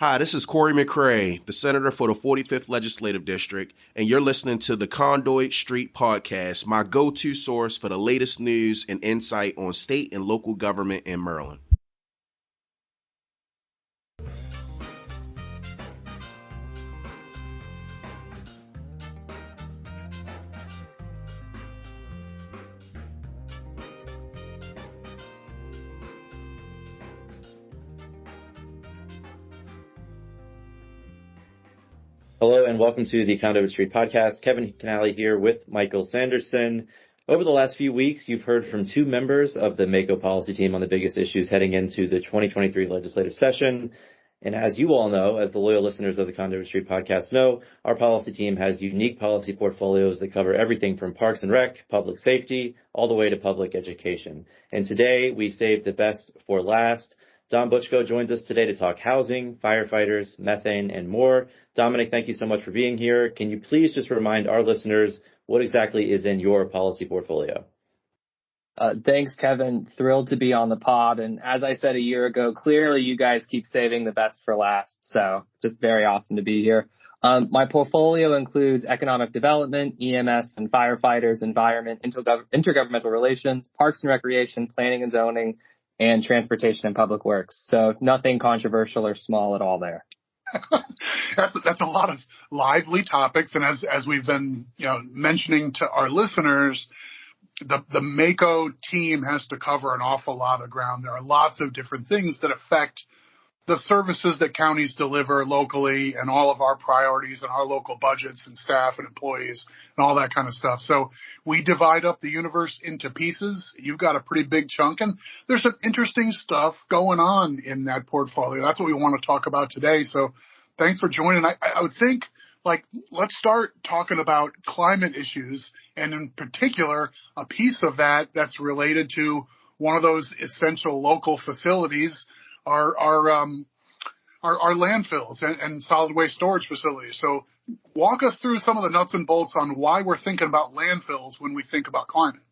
Hi, this is Corey McCray, the Senator for the 45th Legislative District, and you're listening to the Conduit Street Podcast, my go-to source for the latest news and insight on state and local government in Maryland. Hello and welcome to the Conduit Street Podcast. Kevin Kinnally here with Michael Sanderson. Over the last few weeks, you've heard from two members of the MAKO policy team on the biggest issues heading into the 2023 legislative session. And as you all know, as the loyal listeners of the Conduit Street Podcast know, our policy team has unique policy portfolios that cover everything from parks and rec, public safety, all the way to public education. And today we saved the best for last. Dom Butchko joins us today to talk housing, firefighters, methane, and more. Dominic, thank you so much for being here. Can you please just remind our listeners what exactly is in your policy portfolio? Thanks, Kevin. Thrilled to be on the pod. And as I said a year ago, clearly you guys keep saving the best for last. So just very awesome to be here. My portfolio includes economic development, EMS and firefighters, environment, intergovernmental relations, parks and recreation, planning and zoning, and transportation and public works. So nothing controversial or small at all there. That's a lot of lively topics. And as we've been, mentioning to our listeners, the MAKO team has to cover an awful lot of ground. There are lots of different things that affect the services that counties deliver locally and all of our priorities and our local budgets and staff and employees and all that kind of stuff. So we divide up the universe into pieces. You've got a pretty big chunk, and there's some interesting stuff going on in that portfolio. That's what we want to talk about today. So thanks for joining. I would think, let's start talking about climate issues, and in particular, a piece of that that's related to one of those essential local facilities, our landfills and solid waste storage facilities. So walk us through some of the nuts and bolts on why we're thinking about landfills when we think about climate.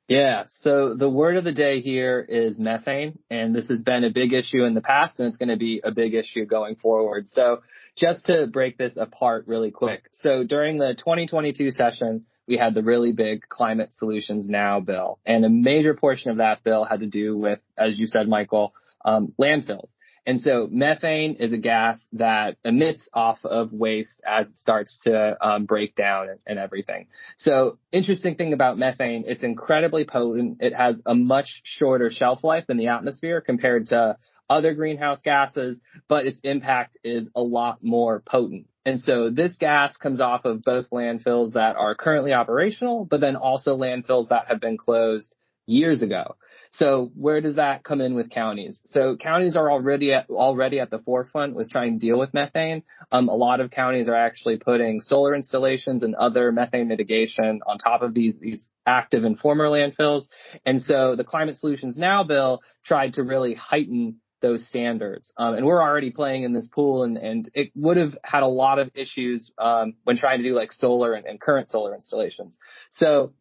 Yeah, so the word of the day here is methane, and this has been a big issue in the past, and it's going to be a big issue going forward. So just to break this apart really quick. So during the 2022 session, we had the really big Climate Solutions Now bill, and a major portion of that bill had to do with, as you said, Michael, landfills. And so methane is a gas that emits off of waste as it starts to break down and everything. So interesting thing about methane, it's incredibly potent. It has a much shorter shelf life in the atmosphere compared to other greenhouse gases, but its impact is a lot more potent. And so this gas comes off of both landfills that are currently operational, but then also landfills that have been closed years ago. So where does that come in with counties? So counties are already at the forefront with trying to deal with methane. A lot of counties are actually putting solar installations and other methane mitigation on top of these active and former landfills. And so the Climate Solutions Now bill tried to really heighten those standards. And we're already playing in this pool, and it would have had a lot of issues when trying to do like solar and current solar installations. So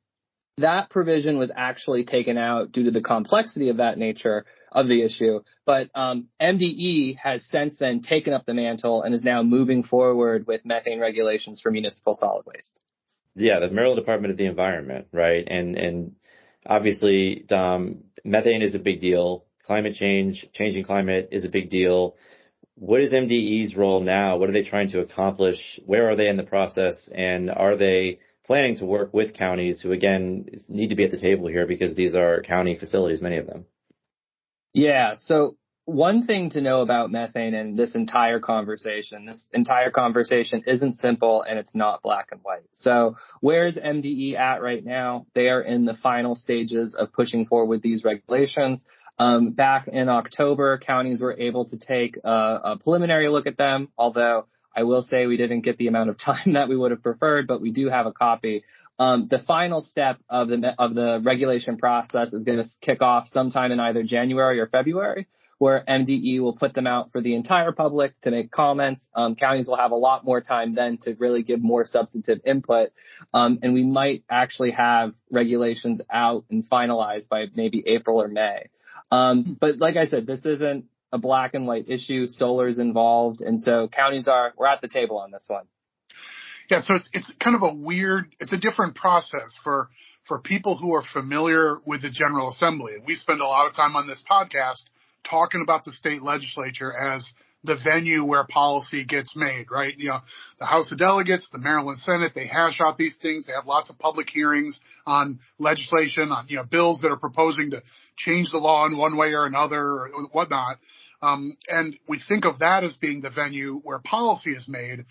that provision was actually taken out due to the complexity of that nature of the issue. But MDE has since then taken up the mantle and is now moving forward with methane regulations for municipal solid waste. Yeah, the Maryland Department of the Environment, right? And obviously, methane is a big deal. Climate change, changing climate is a big deal. What is MDE's role now? What are they trying to accomplish? Where are they in the process? And are they planning to work with counties who, again, need to be at the table here because these are county facilities, many of them? Yeah. So one thing to know about methane and this entire conversation isn't simple and it's not black and white. So where's MDE at right now? They are in the final stages of pushing forward these regulations. Back in October, counties were able to take a preliminary look at them, although I will say we didn't get the amount of time that we would have preferred, but we do have a copy. The final step of the regulation process is going to kick off sometime in either January or February, where MDE will put them out for the entire public to make comments. Counties will have a lot more time then to really give more substantive input. And we might actually have regulations out and finalized by maybe April or May. But like I said, this isn't a black and white issue. Solar's involved. And so we're at the table on this one. Yeah. So it's kind of it's a different process for people who are familiar with the General Assembly. And we spend a lot of time on this podcast talking about the state legislature as the venue where policy gets made, right? The House of Delegates, the Maryland Senate, they hash out these things. They have lots of public hearings on legislation, on, bills that are proposing to change the law in one way or another or whatnot. And we think of that as being the venue where policy is made.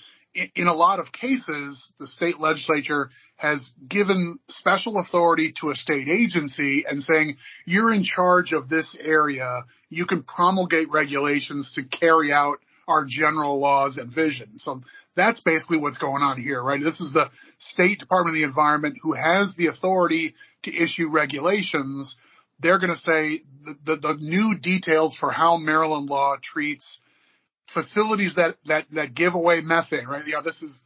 In a lot of cases, the state legislature has given special authority to a state agency and saying, you're in charge of this area. You can promulgate regulations to carry out our general laws and vision. So that's basically what's going on here, right? This is the State Department of the Environment who has the authority to issue regulations. They're going to say the new details for how Maryland law treats facilities that give away methane, right? This is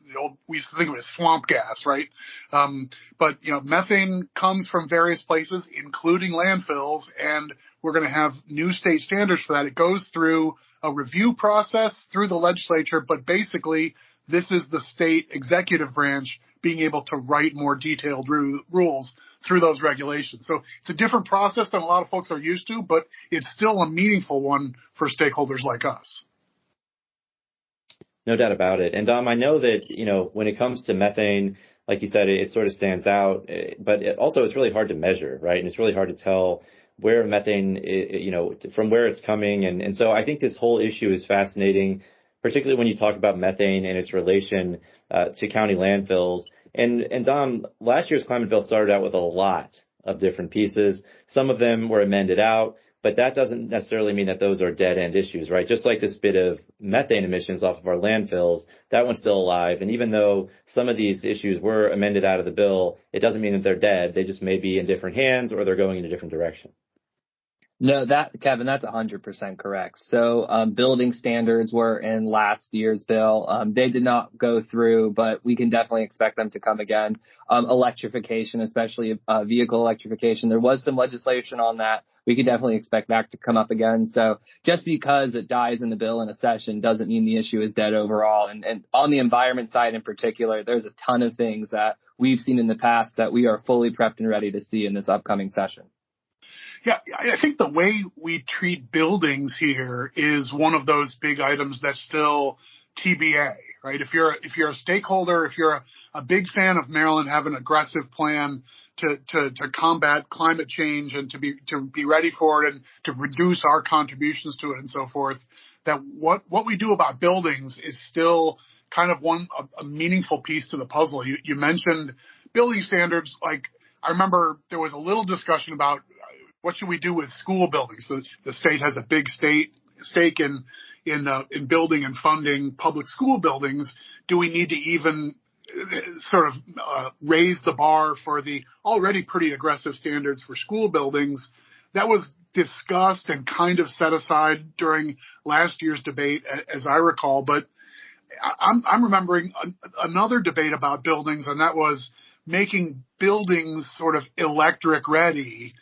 we used to think of it as swamp gas, right? But methane comes from various places, including landfills, and we're going to have new state standards for that. It goes through a review process through the legislature, but basically this is the state executive branch being able to write more detailed rules through those regulations. So it's a different process than a lot of folks are used to, but it's still a meaningful one for stakeholders like us. No doubt about it. And Dom, I know that, when it comes to methane, like you said, it sort of stands out, but it's really hard to measure, right? And it's really hard to tell where methane, from where it's coming. And so I think this whole issue is fascinating, particularly when you talk about methane and its relation to county landfills. And Dom, last year's climate bill started out with a lot of different pieces. Some of them were amended out, but that doesn't necessarily mean that those are dead-end issues, right? Just like this bit of methane emissions off of our landfills, that one's still alive. And even though some of these issues were amended out of the bill, it doesn't mean that they're dead. They just may be in different hands or they're going in a different direction. No, Kevin, that's 100% correct. So building standards were in last year's bill. They did not go through, but we can definitely expect them to come again. Electrification, especially vehicle electrification. There was some legislation on that. We could definitely expect that to come up again. So just because it dies in the bill in a session doesn't mean the issue is dead overall. And on the environment side in particular, there's a ton of things that we've seen in the past that we are fully prepped and ready to see in this upcoming session. Yeah, I think the way we treat buildings here is one of those big items that's still TBA, right? If you're a stakeholder, if you're a big fan of Maryland having an aggressive plan to combat climate change and to be ready for it and to reduce our contributions to it and so forth, that what we do about buildings is still kind of a meaningful piece to the puzzle. You mentioned building standards. Like, I remember there was a little discussion about what should we do with school buildings? The state has a big stake in building and funding public school buildings. Do we need to even sort of raise the bar for the already pretty aggressive standards for school buildings? That was discussed and kind of set aside during last year's debate, as I recall. But I'm remembering another debate about buildings, and that was making buildings sort of electric ready.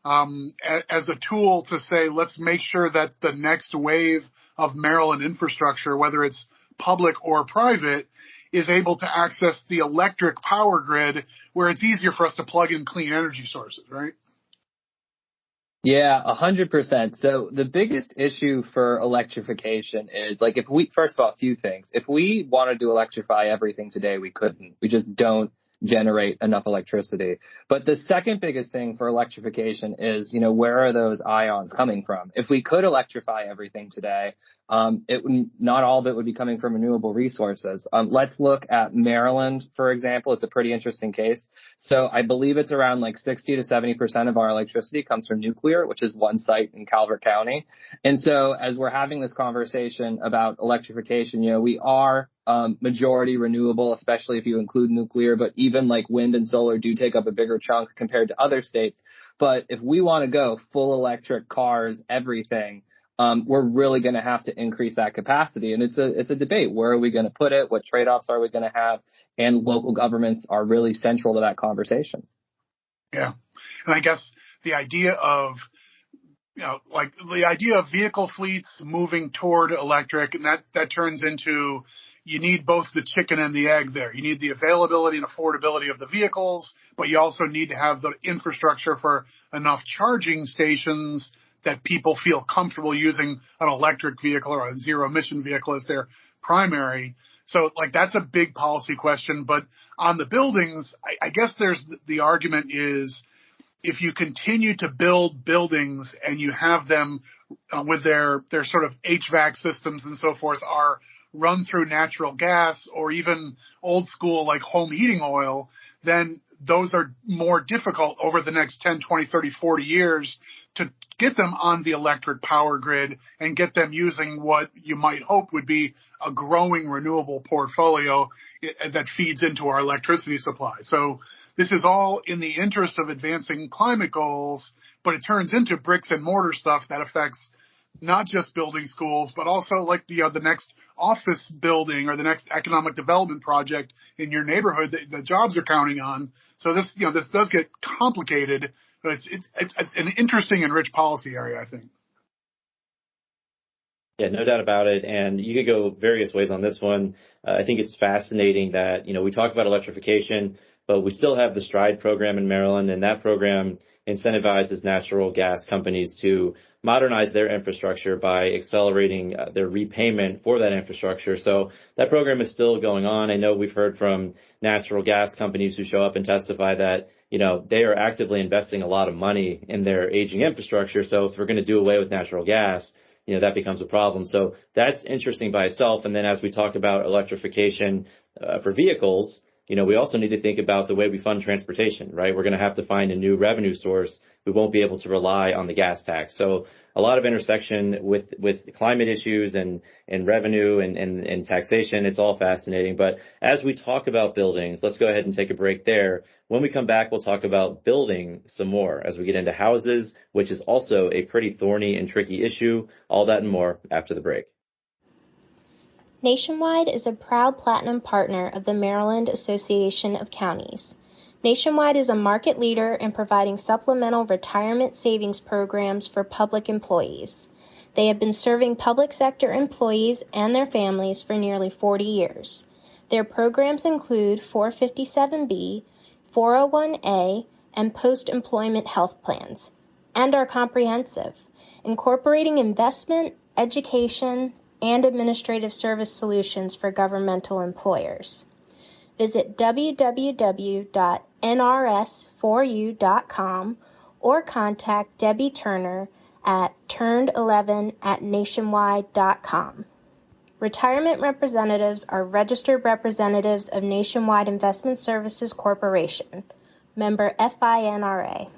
As a tool to say, let's make sure that the next wave of Maryland infrastructure, whether it's public or private, is able to access the electric power grid where it's easier for us to plug in clean energy sources, right? Yeah, 100%. So the biggest issue for electrification is, like, first of all, a few things. If we wanted to electrify everything today, we couldn't. We just don't generate enough electricity. But the second biggest thing for electrification is, where are those ions coming from? If we could electrify everything today, not all of it would be coming from renewable resources. Let's look at Maryland, for example. It's a pretty interesting case. So I believe it's around like 60 to 70% of our electricity comes from nuclear, which is one site in Calvert County. And so as we're having this conversation about electrification, we are majority renewable, especially if you include nuclear, but even like wind and solar do take up a bigger chunk compared to other states. But if we want to go full electric cars, everything, we're really going to have to increase that capacity. And it's a debate. Where are we going to put it? What trade-offs are we going to have? And local governments are really central to that conversation. Yeah. And I guess the idea of like the idea of vehicle fleets moving toward electric, and that turns into, you need both the chicken and the egg there. You need the availability and affordability of the vehicles, but you also need to have the infrastructure for enough charging stations that people feel comfortable using an electric vehicle or a zero emission vehicle as their primary. So like that's a big policy question. But on the buildings, I guess there's the argument is, if you continue to build buildings and you have them with their sort of HVAC systems and so forth are run through natural gas or even old school like home heating oil, then those are more difficult over the next 10, 20, 30, 40 years to get them on the electric power grid and get them using what you might hope would be a growing renewable portfolio that feeds into our electricity supply. So this is all in the interest of advancing climate goals, but it turns into bricks and mortar stuff that affects not just building schools, but also like the next office building or the next economic development project in your neighborhood that the jobs are counting on. So this does get complicated, but it's an interesting and rich policy area, I think. Yeah, no doubt about it. And you could go various ways on this one. I think it's fascinating that, we talk about electrification, but we still have the STRIDE program in Maryland, and that program incentivizes natural gas companies to modernize their infrastructure by accelerating their repayment for that infrastructure. So that program is still going on. I know we've heard from natural gas companies who show up and testify that, they are actively investing a lot of money in their aging infrastructure. So if we're going to do away with natural gas, that becomes a problem. So that's interesting by itself. And then as we talk about electrification for vehicles, we also need to think about the way we fund transportation, right? We're going to have to find a new revenue source. We won't be able to rely on the gas tax. So a lot of intersection with climate issues and revenue and taxation. It's all fascinating. But as we talk about buildings, let's go ahead and take a break there. When we come back, we'll talk about building some more as we get into houses, which is also a pretty thorny and tricky issue. All that and more after the break. Nationwide is a proud platinum partner of the Maryland Association of Counties. Nationwide is a market leader in providing supplemental retirement savings programs for public employees. They have been serving public sector employees and their families for nearly 40 years. Their programs include 457B, 401A, and post-employment health plans, and are comprehensive, incorporating investment, education, and administrative service solutions for governmental employers. Visit www.nrs4u.com or contact Debbie Turner at turned11@nationwide.com. Retirement representatives are registered representatives of Nationwide Investment Services Corporation, member FINRA.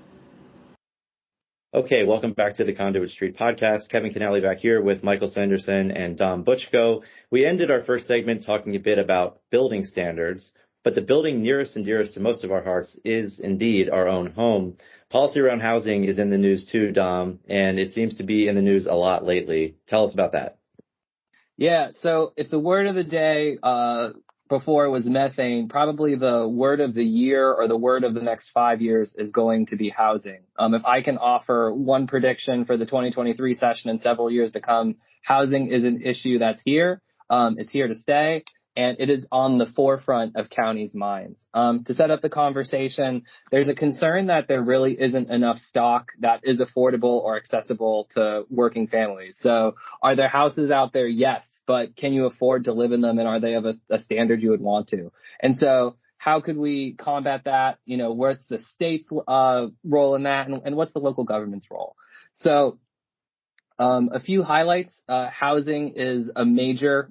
Okay, welcome back to the Conduit Street Podcast. Kevin Kinnally back here with Michael Sanderson and Dom Butchko. We ended our first segment talking a bit about building standards, but the building nearest and dearest to most of our hearts is indeed our own home. Policy around housing is in the news too, Dom, and it seems to be in the news a lot lately. Tell us about that. Yeah, so if the word of the day before it was methane, probably the word of the year or the word of the next 5 years is going to be housing. If I can offer one prediction for the 2023 session and several years to come, housing is an issue that's here. It's here to stay, and it is on the forefront of counties' minds. To set up the conversation, there's a concern that there really isn't enough stock that is affordable or accessible to working families. So are there houses out there? Yes. But can you afford to live in them, and are they of a standard you would want to? And so how could we combat that? What's the state's role in that, and what's the local government's role? So a few highlights. Housing is a major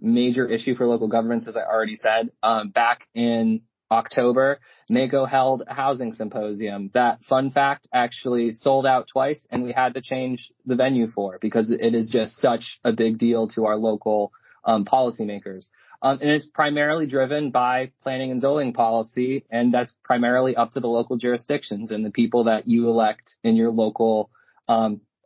issue for local governments, as I already said. Back in October, MACO held a housing symposium that, fun fact, actually sold out twice, and we had to change the venue for it because it is just such a big deal to our local policymakers. And it's primarily driven by planning and zoning policy, and that's primarily up to the local jurisdictions and the people that you elect in your local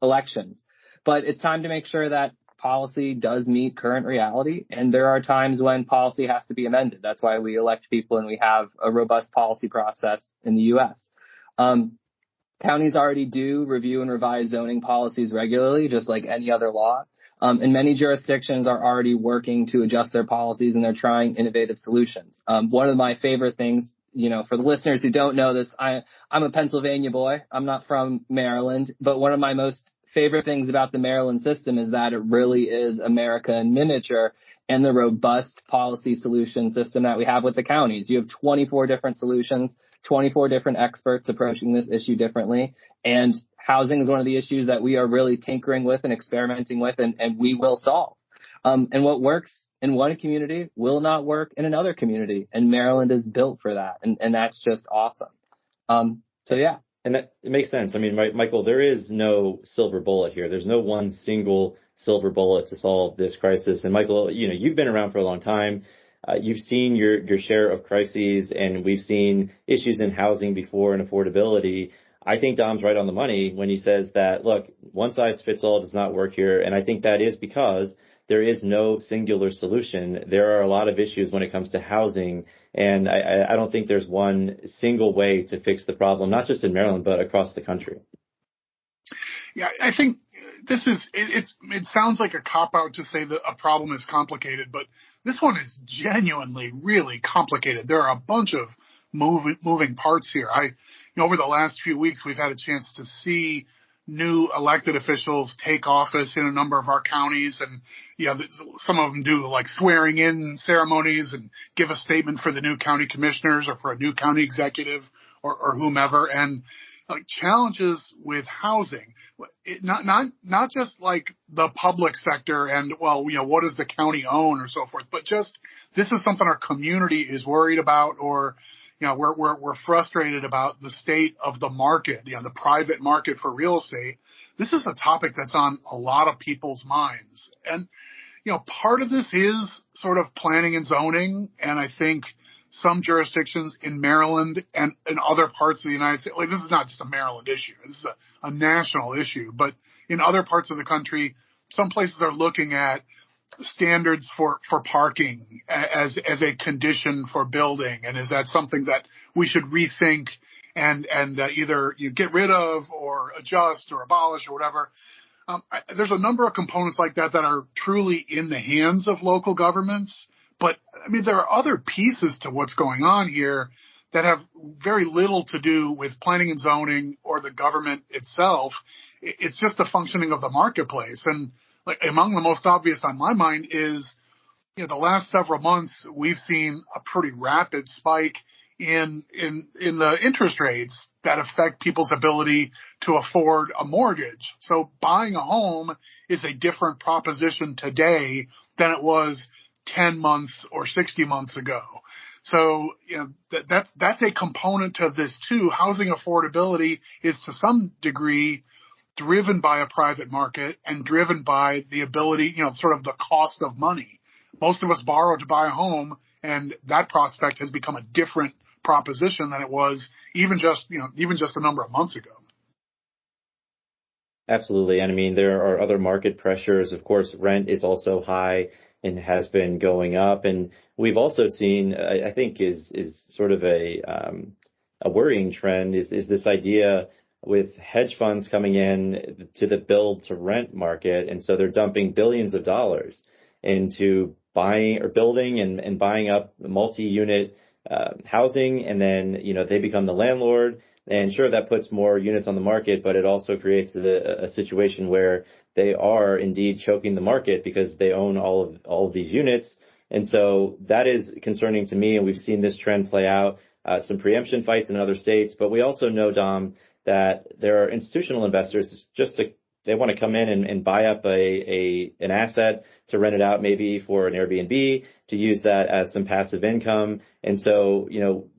elections. But it's time to make sure that policy does meet current reality, and there are times when policy has to be amended. That's why we elect people and we have a robust policy process in the U.S. Counties already do review and revise zoning policies regularly, just like any other law. And many jurisdictions are already working to adjust their policies, and they're trying innovative solutions. One of my favorite things, for the listeners who don't know this, I'm a Pennsylvania boy. I'm not from Maryland, but one of my most favorite things about the Maryland system is that it really is America in miniature, and the robust policy solution system that we have with the counties. You have 24 different solutions, 24 different experts approaching this issue differently. And housing is one of the issues that we are really tinkering with and experimenting with, and we will solve. And what works in one community will not work in another community. And Maryland is built for that. And that's just awesome. So, yeah. And that it makes sense. I mean, Michael, there is no silver bullet here. There's no one single silver bullet to solve this crisis. And Michael, you've been around for a long time. You've seen your share of crises, and we've seen issues in housing before and affordability. I think Dom's right on the money when he says that, look, one size fits all does not work here. And I think that is because there is no singular solution. There are a lot of issues when it comes to housing, and I don't think there's one single way to fix the problem, not just in Maryland, but across the country. Yeah, I think it sounds like a cop-out to say that a problem is complicated, but this one is genuinely really complicated. There are a bunch of moving parts here. Over the last few weeks, we've had a chance to see new elected officials take office in a number of our counties, and some of them do like swearing in ceremonies and give a statement for the new county commissioners or for a new county executive or whomever. And like challenges with housing, not just like the public sector and what does the county own or so forth, but just this is something our community is worried about, or we're frustrated about the state of the market, the private market for real estate. This is a topic that's on a lot of people's minds. And, part of this is sort of planning and zoning. And I think some jurisdictions in Maryland and in other parts of the United States, this is not just a Maryland issue. This is a national issue. But in other parts of the country, some places are looking at standards for parking as a condition for building, and is that something that we should rethink and either you get rid of or adjust or abolish or whatever? There's a number of components like that are truly in the hands of local governments, but I mean there are other pieces to what's going on here that have very little to do with planning and zoning or the government itself. It's just the functioning of the marketplace. And like among the most obvious on my mind is, the last several months we've seen a pretty rapid spike in the interest rates that affect people's ability to afford a mortgage. So buying a home is a different proposition today than it was 10 months or 60 months ago. So that's a component to this too. Housing affordability is to some degree driven by a private market and driven by the ability, sort of the cost of money. Most of us borrow to buy a home, and that prospect has become a different proposition than it was even just a number of months ago. Absolutely. And I mean, there are other market pressures. Of course, rent is also high and has been going up. And we've also seen, I think is sort of a worrying trend is this idea with hedge funds coming in to the build to rent market. And so they're dumping billions of dollars into buying or building and buying up multi-unit housing. And then, they become the landlord. And sure, that puts more units on the market, but it also creates a situation where they are indeed choking the market because they own all of these units. And so that is concerning to me. And we've seen this trend play out, some preemption fights in other states. But we also know, Dom, that there are institutional investors they want to come in and buy up an asset to rent it out, maybe for an Airbnb, to use that as some passive income. And so,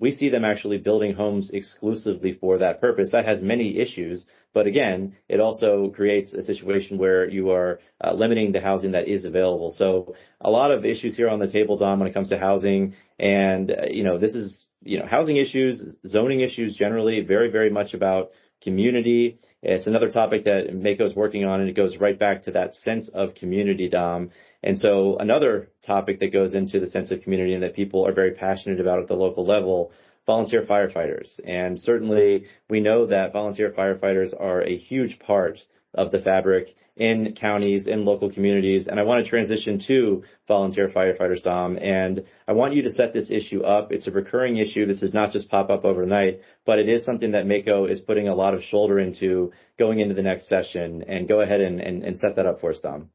we see them actually building homes exclusively for that purpose. That has many issues. But again, it also creates a situation where you are limiting the housing that is available. So a lot of issues here on the table, Dom, when it comes to housing. And, this is, housing issues, zoning issues generally, very, very much about community. It's another topic that Mako is working on, and it goes right back to that sense of community, Dom. And so another topic that goes into the sense of community and that people are very passionate about at the local level, volunteer firefighters. And certainly we know that volunteer firefighters are a huge part of the fabric in counties, in local communities. And I want to transition to volunteer firefighters, Dom. And I want you to set this issue up. It's a recurring issue. This does not just pop up overnight, but it is something that Mako is putting a lot of shoulder into going into the next session. And go ahead and set that up for us, Dom.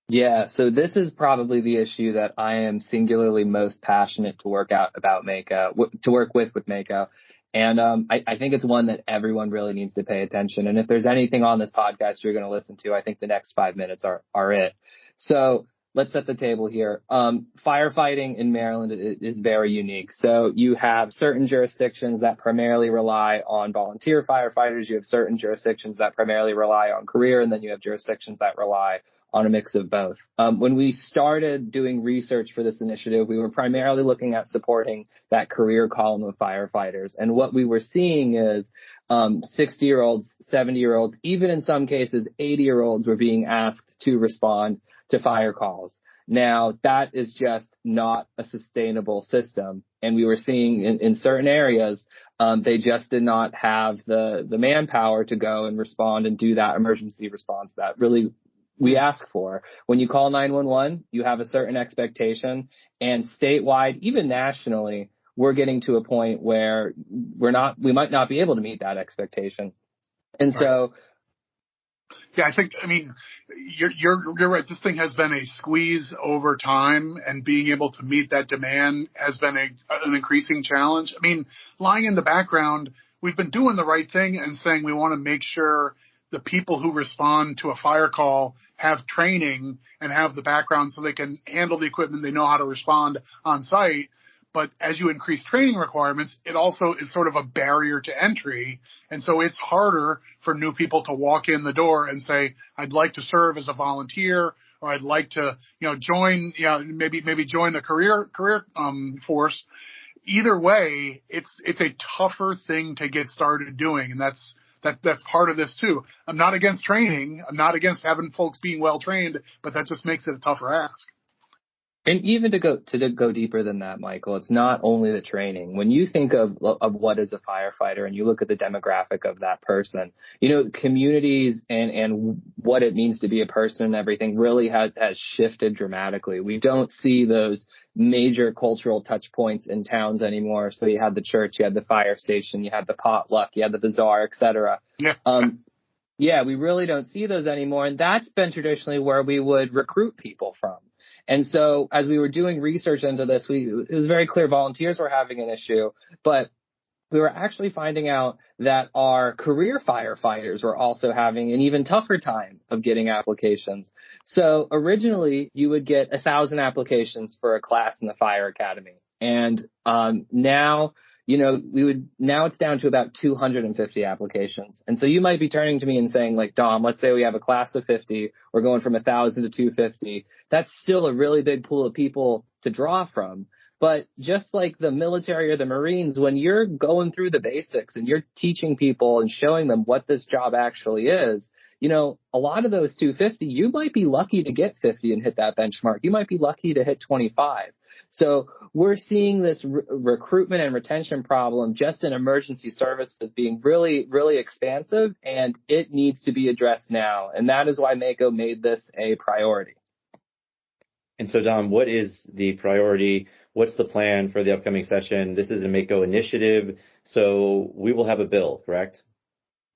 Yeah, so this is probably the issue that I am singularly most passionate to work with Mako. And I think it's one that everyone really needs to pay attention. And if there's anything on this podcast you're going to listen to, I think the next 5 minutes are it. So let's set the table here. Firefighting in Maryland is very unique. So you have certain jurisdictions that primarily rely on volunteer firefighters. You have certain jurisdictions that primarily rely on career, and then you have jurisdictions that rely on a mix of both. When we started doing research for this initiative, we were primarily looking at supporting that career column of firefighters. And what we were seeing is 60-year-olds, 70-year-olds, even in some cases 80-year-olds were being asked to respond to fire calls. Now, that is just not a sustainable system. And we were seeing in certain areas, they just did not have the manpower to go and respond and do that emergency response that really we ask for. When you call 911, you have a certain expectation, and statewide, even nationally, we're getting to a point where we might not be able to meet that expectation. And so, yeah, I mean, you're right. This thing has been a squeeze over time, and being able to meet that demand has been an increasing challenge. I mean, lying in the background, we've been doing the right thing and saying we want to make sure the people who respond to a fire call have training and have the background so they can handle the equipment. They know how to respond on site. But as you increase training requirements, it also is sort of a barrier to entry. And so it's harder for new people to walk in the door and say, I'd like to serve as a volunteer, or I'd like to, join, maybe join the career force. Either way, it's a tougher thing to get started doing. And that's part of this too. I'm not against training. I'm not against having folks being well trained, but that just makes it a tougher ask. And even to go deeper than that, Michael, it's not only the training. When you think of what is a firefighter and you look at the demographic of that person, communities and what it means to be a person and everything really has shifted dramatically. We don't see those major cultural touch points in towns anymore. So you had the church, you had the fire station, you had the potluck, you had the bazaar, etc. Yeah. We really don't see those anymore. And that's been traditionally where we would recruit people from. And so as we were doing research into this, it was very clear volunteers were having an issue, but we were actually finding out that our career firefighters were also having an even tougher time of getting applications. So originally you would get 1,000 applications for a class in the fire academy. And now it's down to about 250 applications. And so you might be turning to me and saying, like, Dom, let's say we have a class of 50. We're going from 1,000 to 250. That's still a really big pool of people to draw from. But just like the military or the Marines, when you're going through the basics and you're teaching people and showing them what this job actually is, a lot of those 250, you might be lucky to get 50 and hit that benchmark. You might be lucky to hit 25. So we're seeing this recruitment and retention problem just in emergency services being really, really expansive, and it needs to be addressed now. And that is why Mako made this a priority. And so, Dom, what is the priority? What's the plan for the upcoming session? This is a Mako initiative, so we will have a bill, correct?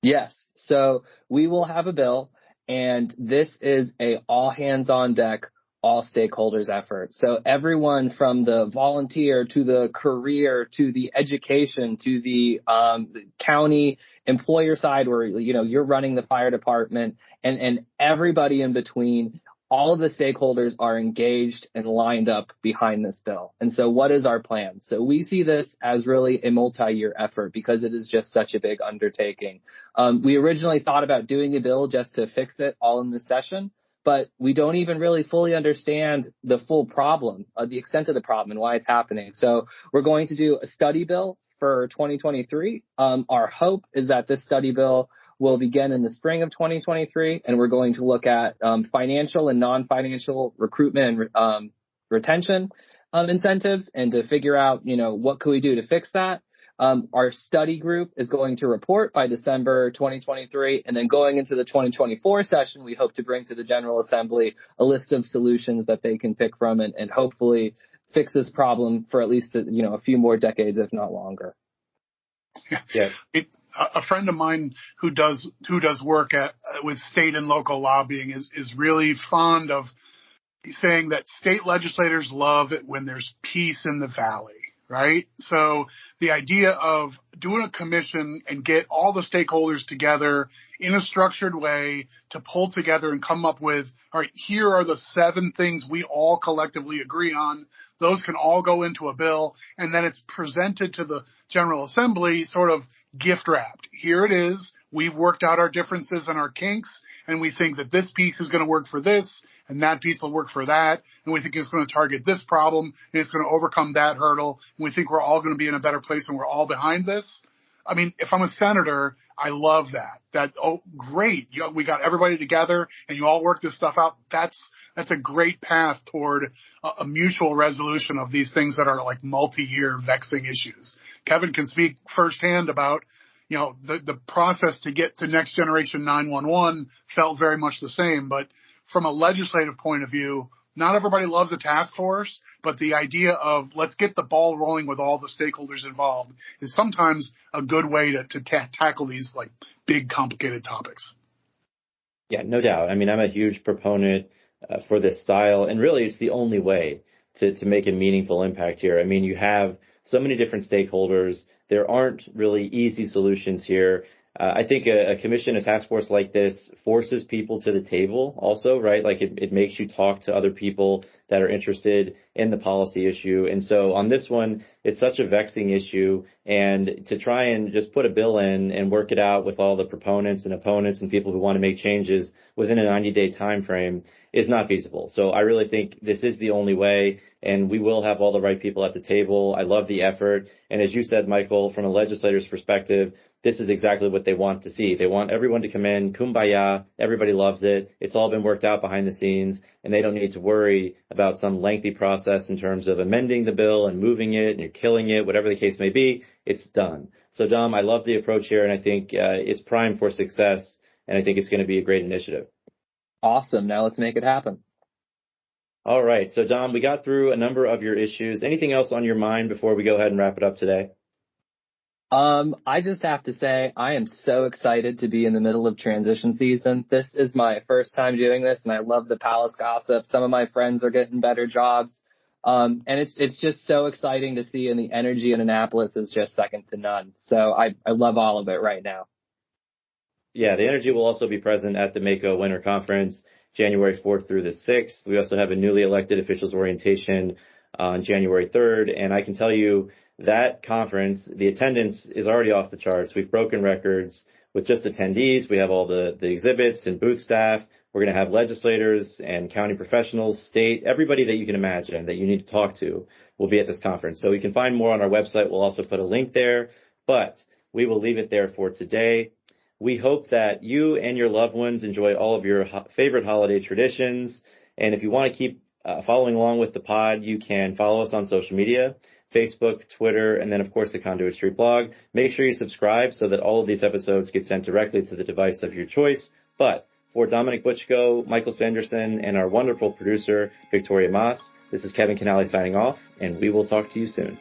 Yes. So we will have a bill, and this is a all hands on deck, all stakeholders effort. So everyone from the volunteer to the career to the education to the county employer side where, you're running the fire department and everybody in between, all of the stakeholders are engaged and lined up behind this bill. And so what is our plan? So we see this as really a multi-year effort because it is just such a big undertaking. We originally thought about doing a bill just to fix it all in this session, but we don't even really fully understand the full problem, the extent of the problem and why it's happening. So we're going to do a study bill for 2023. Our hope is that this study bill will begin in the spring of 2023, and we're going to look at financial and non-financial recruitment and retention incentives, and to figure out, what can we do to fix that. Our study group is going to report by December 2023, and then going into the 2024 session, we hope to bring to the General Assembly a list of solutions that they can pick from, and hopefully fix this problem for at least a few more decades, if not longer. Yeah. A friend of mine who does work with state and local lobbying is really fond of saying that state legislators love it when there's peace in the valley, right? So the idea of doing a commission and get all the stakeholders together in a structured way to pull together and come up with, all right, here are the 7 things we all collectively agree on. Those can all go into a bill, and then it's presented to the General Assembly sort of gift wrapped. Here it is. We've worked out our differences and our kinks, and we think that this piece is going to work for this, and that piece will work for that, and we think it's going to target this problem, and it's going to overcome that hurdle, and we think we're all going to be in a better place and we're all behind this. I mean, if I'm a senator, I love that. Oh, great. We got everybody together and you all work this stuff out. That's a great path toward a mutual resolution of these things that are like multi-year vexing issues. Kevin can speak firsthand about, the process to get to next generation 911 felt very much the same, but from a legislative point of view, not everybody loves a task force, but the idea of let's get the ball rolling with all the stakeholders involved is sometimes a good way to tackle these like big, complicated topics. Yeah, no doubt. I mean, I'm a huge proponent for this style, and really it's the only way to make a meaningful impact here. I mean, you have so many different stakeholders. There aren't really easy solutions here. I think a commission, a task force like this forces people to the table also, right? Like it makes you talk to other people that are interested in the policy issue. And so on this one, it's such a vexing issue, and to try and just put a bill in and work it out with all the proponents and opponents and people who want to make changes within a 90-day time frame is not feasible. So I really think this is the only way, and we will have all the right people at the table. I love the effort. And as you said, Michael, from a legislator's perspective, this is exactly what they want to see. They want everyone to come in, kumbaya, everybody loves it. It's all been worked out behind the scenes, and they don't need to worry about some lengthy process in terms of amending the bill and moving it and you're killing it, whatever the case may be. It's done. So, Dom, I love the approach here, and I think it's primed for success, and I think it's going to be a great initiative. Awesome. Now let's make it happen. All right. So, Dom, we got through a number of your issues. Anything else on your mind before we go ahead and wrap it up today? I just have to say I am so excited to be in the middle of transition season. This is my first time doing this, and I love the palace gossip. Some of my friends are getting better jobs. And it's just so exciting to see, and the energy in Annapolis is just second to none. So I love all of it right now. Yeah, the energy will also be present at the MACO Winter Conference, January 4th through the 6th. We also have a newly elected officials orientation on January 3rd. And I can tell you that conference, the attendance is already off the charts. We've broken records with just attendees. We have all the exhibits and booth staff. We're going to have legislators and county professionals, state, everybody that you can imagine that you need to talk to will be at this conference. So you can find more on our website. We'll also put a link there, but we will leave it there for today. We hope that you and your loved ones enjoy all of your favorite holiday traditions. And if you want to keep following along with the pod, you can follow us on social media, Facebook, Twitter, and then, of course, the Conduit Street blog. Make sure you subscribe so that all of these episodes get sent directly to the device of your choice. But for Dominic Butchko, Michael Sanderson, and our wonderful producer, Victoria Moss, this is Kevin Kinnally signing off, and we will talk to you soon.